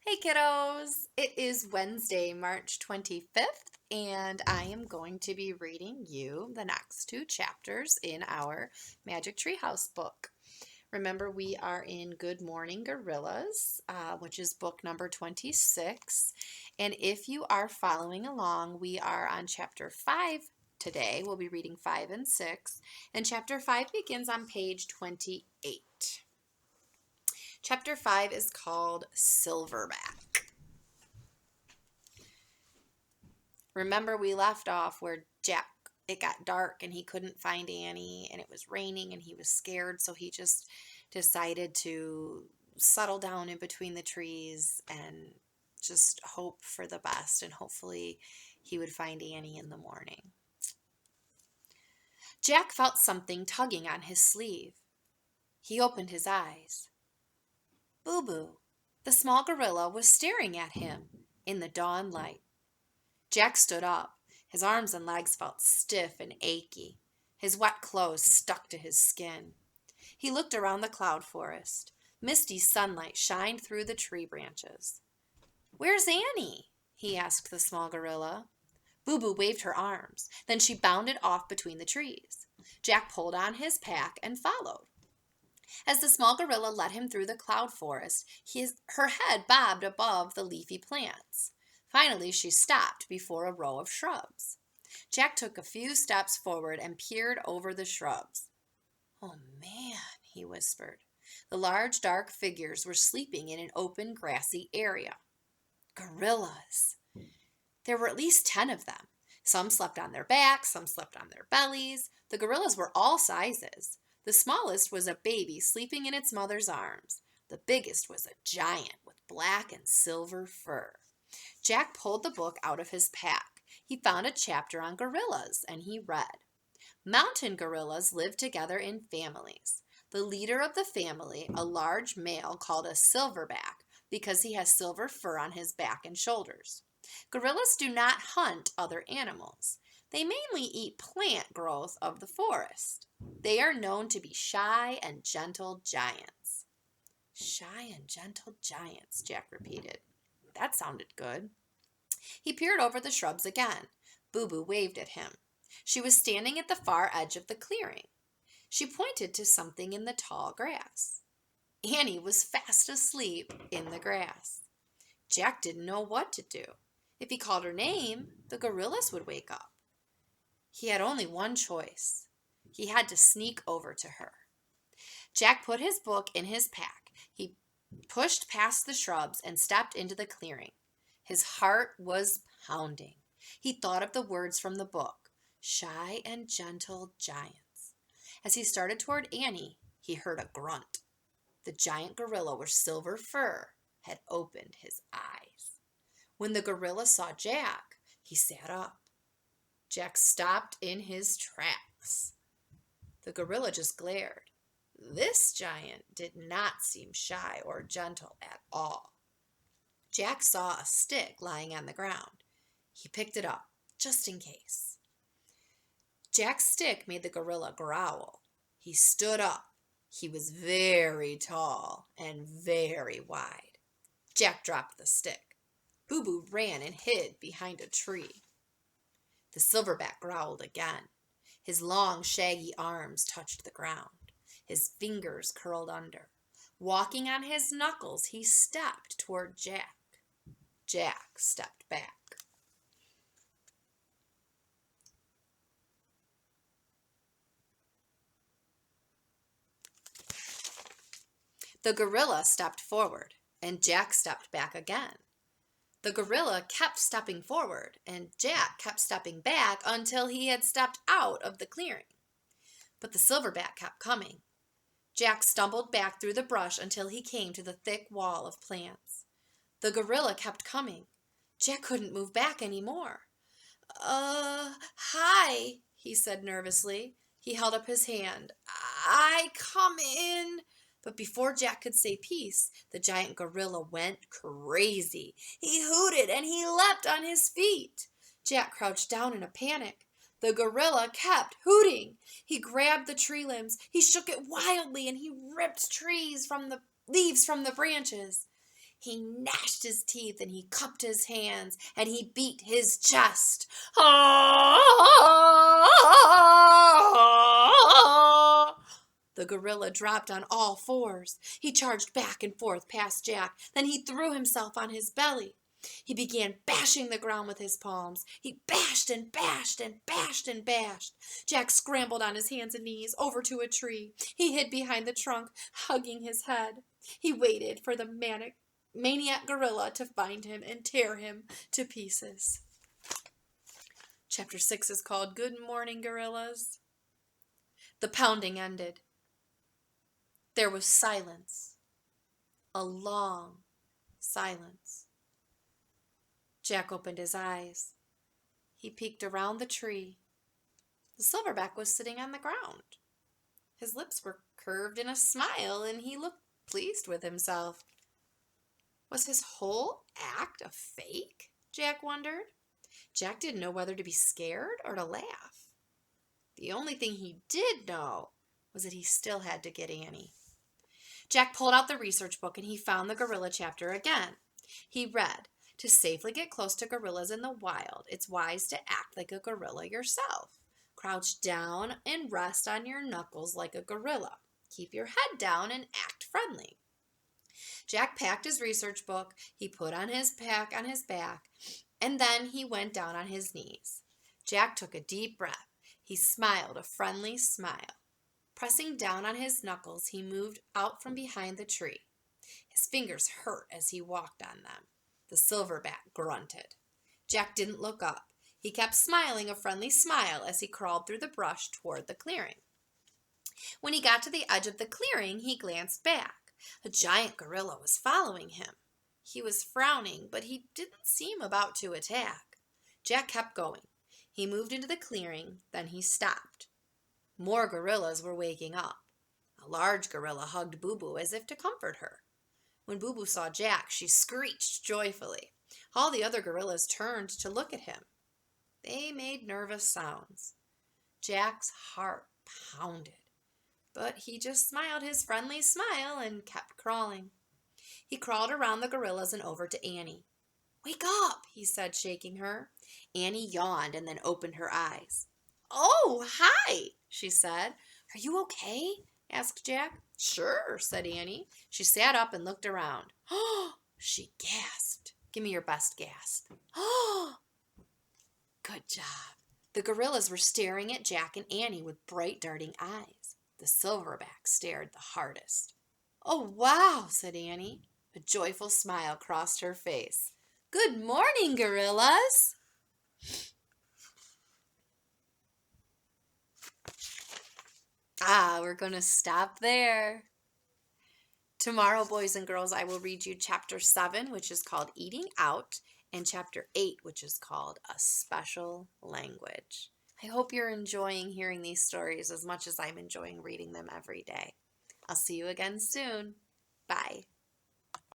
Hey kiddos! It is Wednesday, March 25th, and I am going to be reading you the next two chapters in our Magic Treehouse book. Remember, we are in Good Morning Gorillas, which is book number 26. And if you are following along, we are on chapter 5 today. We'll be reading 5 and 6, and chapter 5 begins on page 28. Chapter 5 is called Silverback. Remember, we left off where it got dark and he couldn't find Annie, and it was raining and he was scared, so he just decided to settle down in between the trees and just hope for the best, and hopefully he would find Annie in the morning. Jack felt something tugging on his sleeve. He opened his eyes. Boo Boo, the small gorilla, was staring at him in the dawn light. Jack stood up. His arms and legs felt stiff and achy. His wet clothes stuck to his skin. He looked around the cloud forest. Misty sunlight shined through the tree branches. "Where's Annie?" he asked the small gorilla. Boo Boo waved her arms. Then she bounded off between the trees. Jack pulled on his pack and followed. As the small gorilla led him through the cloud forest, her head bobbed above the leafy plants. Finally, she stopped before a row of shrubs. Jack took a few steps forward and peered over the shrubs. "Oh, man," he whispered. The large, dark figures were sleeping in an open, grassy area. Gorillas! There were at least 10 of them. Some slept on their backs, some slept on their bellies. The gorillas were all sizes. The smallest was a baby sleeping in its mother's arms. The biggest was a giant with black and silver fur. Jack pulled the book out of his pack. He found a chapter on gorillas, and he read. Mountain gorillas live together in families. The leader of the family, a large male called a silverback, because he has silver fur on his back and shoulders. Gorillas do not hunt other animals. They mainly eat plant growth of the forest. They are known to be shy and gentle giants. Shy and gentle giants, Jack repeated. That sounded good. He peered over the shrubs again. Boo Boo waved at him. She was standing at the far edge of the clearing. She pointed to something in the tall grass. Annie was fast asleep in the grass. Jack didn't know what to do. If he called her name, the gorillas would wake up. He had only one choice. He had to sneak over to her. Jack put his book in his pack. He pushed past the shrubs and stepped into the clearing. His heart was pounding. He thought of the words from the book, shy and gentle giants. As he started toward Annie, he heard a grunt. The giant gorilla with silver fur had opened his eyes. When the gorilla saw Jack, he sat up. Jack stopped in his tracks. The gorilla just glared. This giant did not seem shy or gentle at all. Jack saw a stick lying on the ground. He picked it up, just in case. Jack's stick made the gorilla growl. He stood up. He was very tall and very wide. Jack dropped the stick. Boo Boo ran and hid behind a tree. The silverback growled again. His long, shaggy arms touched the ground. His fingers curled under. Walking on his knuckles, he stepped toward Jack. Jack stepped back. The gorilla stepped forward, and Jack stepped back again. The gorilla kept stepping forward, and Jack kept stepping back until he had stepped out of the clearing. But the silverback kept coming. Jack stumbled back through the brush until he came to the thick wall of plants. The gorilla kept coming. Jack couldn't move back anymore. Hi, he said nervously. He held up his hand. "I come in." But before Jack could say peace, the giant gorilla went crazy. He hooted and he leapt on his feet. Jack crouched down in a panic. The gorilla kept hooting. He grabbed the tree limbs. He shook it wildly and he ripped leaves from the branches. He gnashed his teeth and he cupped his hands and he beat his chest. Ah! The gorilla dropped on all fours. He charged back and forth past Jack. Then he threw himself on his belly. He began bashing the ground with his palms. He bashed and bashed and bashed and bashed. Jack scrambled on his hands and knees over to a tree. He hid behind the trunk, hugging his head. He waited for the maniac gorilla to find him and tear him to pieces. Chapter 6 is called Good Morning, Gorillas. The pounding ended. There was silence, a long silence. Jack opened his eyes. He peeked around the tree. The silverback was sitting on the ground. His lips were curved in a smile, and he looked pleased with himself. Was his whole act a fake? Jack wondered. Jack didn't know whether to be scared or to laugh. The only thing he did know was that he still had to get Annie. Jack pulled out the research book and he found the gorilla chapter again. He read, "To safely get close to gorillas in the wild, it's wise to act like a gorilla yourself. Crouch down and rest on your knuckles like a gorilla. Keep your head down and act friendly." Jack packed his research book, he put on his pack on his back, and then he went down on his knees. Jack took a deep breath. He smiled a friendly smile. Pressing down on his knuckles, he moved out from behind the tree. His fingers hurt as he walked on them. The silverback grunted. Jack didn't look up. He kept smiling a friendly smile as he crawled through the brush toward the clearing. When he got to the edge of the clearing, he glanced back. A giant gorilla was following him. He was frowning, but he didn't seem about to attack. Jack kept going. He moved into the clearing, then he stopped. More gorillas were waking up. A large gorilla hugged Boo Boo as if to comfort her. When Boo Boo saw Jack, she screeched joyfully. All the other gorillas turned to look at him. They made nervous sounds. Jack's heart pounded, but he just smiled his friendly smile and kept crawling. He crawled around the gorillas and over to Annie. "Wake up," he said, shaking her. Annie yawned and then opened her eyes. "Oh, hi," she said. "Are you okay?" asked Jack. "Sure," said Annie. She sat up and looked around. "Oh," she gasped. "Give me your best gasp." "Oh." Good job. The gorillas were staring at Jack and Annie with bright, darting eyes. The silverback stared the hardest. "Oh, wow," said Annie. A joyful smile crossed her face. "Good morning, gorillas." We're going to stop there. Tomorrow, boys and girls, I will read you Chapter 7, which is called Eating Out, and Chapter 8, which is called A Special Language. I hope you're enjoying hearing these stories as much as I'm enjoying reading them every day. I'll see you again soon. Bye.